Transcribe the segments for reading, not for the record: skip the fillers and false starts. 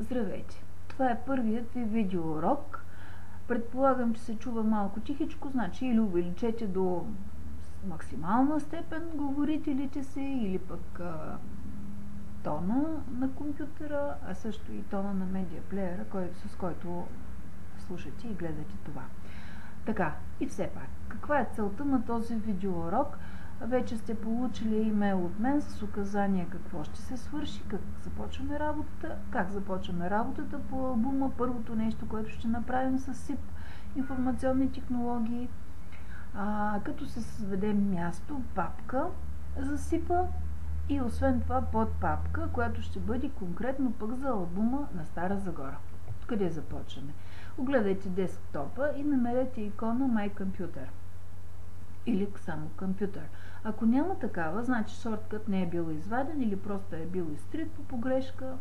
Здравейте! Това е първият ви видеоурок. Предполагам, че се чува малко тихичко, значи или увеличете до максимална степен говорителите си, или пък тона на компютъра, а също и тона на медиаплеера, с който слушате и гледате това. Така, и все пак, каква е целта на този видеоурок? Вече сте получили имейл от мен с указания какво ще се свърши, как започваме работата по албума. Първото нещо, което ще направим с SIP информационни технологии, като се създаде място, папка за SIP-а и освен това подпапка, която ще бъде конкретно пък за албума на Стара Загора. Къде започваме? Огледайте десктопа и намерете икона My Computer или само компютър. Ако няма такава, значи шорткът не е бил изваден или просто е бил изтрит по погрешка.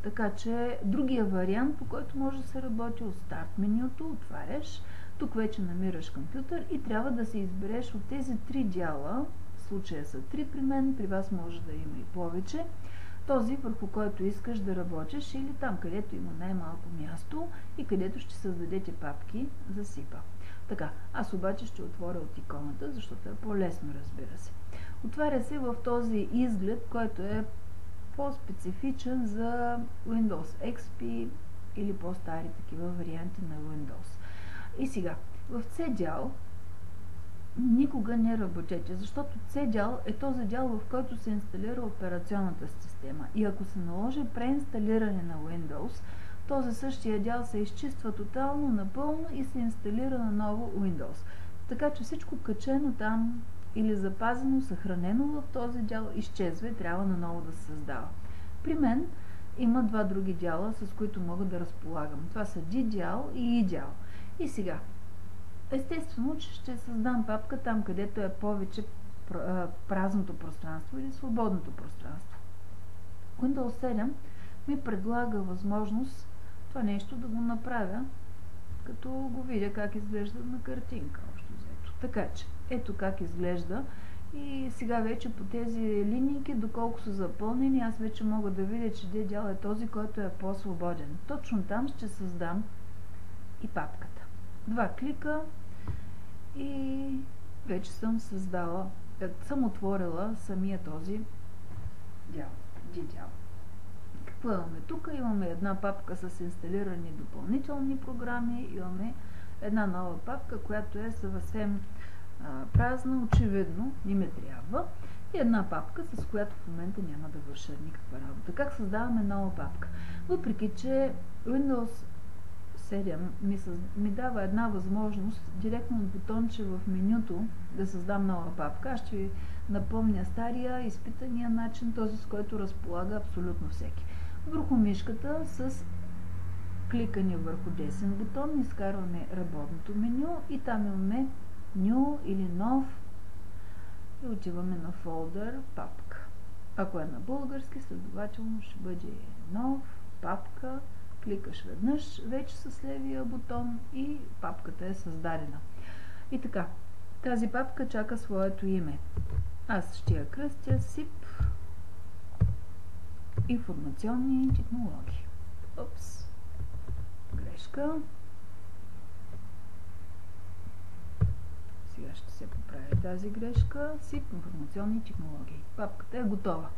Така че другия вариант, по който може да се работи, от старт менюто, отваряш, тук вече намираш компютър и трябва да се избереш от тези три дяла, в случая са 3 при мен, при вас може да има и повече, този върху който искаш да работиш или там, където има най-малко място и където ще създадете папки за SIP-а. Така, аз обаче ще отворя от иконата, защото е по-лесно, разбира се. Отваря се в този изглед, който е по-специфичен за Windows XP или по-стари такива варианти на Windows. И сега, в C дял никога не работете, защото C дял е този дял, в който се инсталира операционната система. И ако се наложи преинсталиране на Windows, то за същия дял се изчиства тотално, напълно и се инсталира на ново Windows. Така че всичко качено там или запазено, съхранено в този дял изчезва и трябва наново да се създава. При мен има два други дяла, с които мога да разполагам. Това са D дял и E дял. И сега, естествено, че ще създам папка там, където е повече празното пространство или свободното пространство. Windows 7 ми предлага възможност това нещо да го направя, като го видя как изглежда на картинка, общо взето. Така че, ето как изглежда и сега вече по тези линейки, доколко са запълнени, аз вече мога да видя, че D дял е този, който е по-свободен. Точно там ще създам и папката. Два клика и вече съм създала, съм отворила самия този дял, D дял. Какво имаме тук? Имаме една папка с инсталирани допълнителни програми, имаме една нова папка, която е съвсем празна, очевидно, не ме трябва, и една папка, с която в момента няма да върша никаква работа. Как създаваме нова папка? Въпреки че Windows 7 ми дава една възможност директно от бутонче в менюто да създам нова папка, аз ще ви напомня стария, изпитания начин, този с който разполага абсолютно всеки. Върху мишката с кликане върху десен бутон изкарваме работното меню и там имаме New или нов и отиваме на фолдър папка. Ако е на български, следователно ще бъде нов, папка, кликаш веднъж вече с левия бутон и папката е създадена. И така, тази папка чака своето име. Аз ще я кръстя SIP информационни технологии. Опс, грешка. Сега ще се поправи тази грешка. SIP информационни технологии. Папката е готова.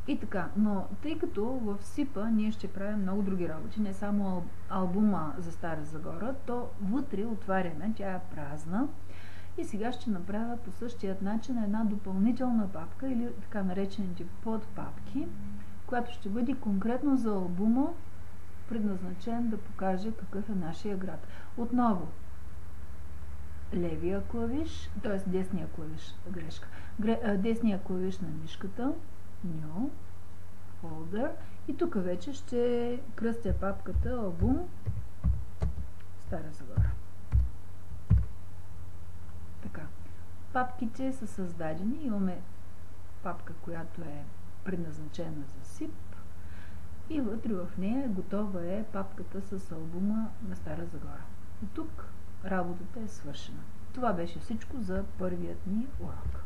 И така, но тъй като в SIP-а ние ще правим много други работи, не само албума за Стара Загора, то вътре отваряме, тя е празна и сега ще направя по същия начин една допълнителна папка или така наречените подпапки, която ще бъде конкретно за албума, предназначен да покаже какъв е нашия град. Отново, левия клавиш, т.е. десния клавиш, десния клавиш на мишката, New, Folder, и тук вече ще кръстя папката албум Стара Загора. Така, папките са създадени, имаме папка, която е предназначена за SIP и вътре в нея готова е папката с албума на Стара Загора. И тук работата е свършена. Това беше всичко за първият ни урок.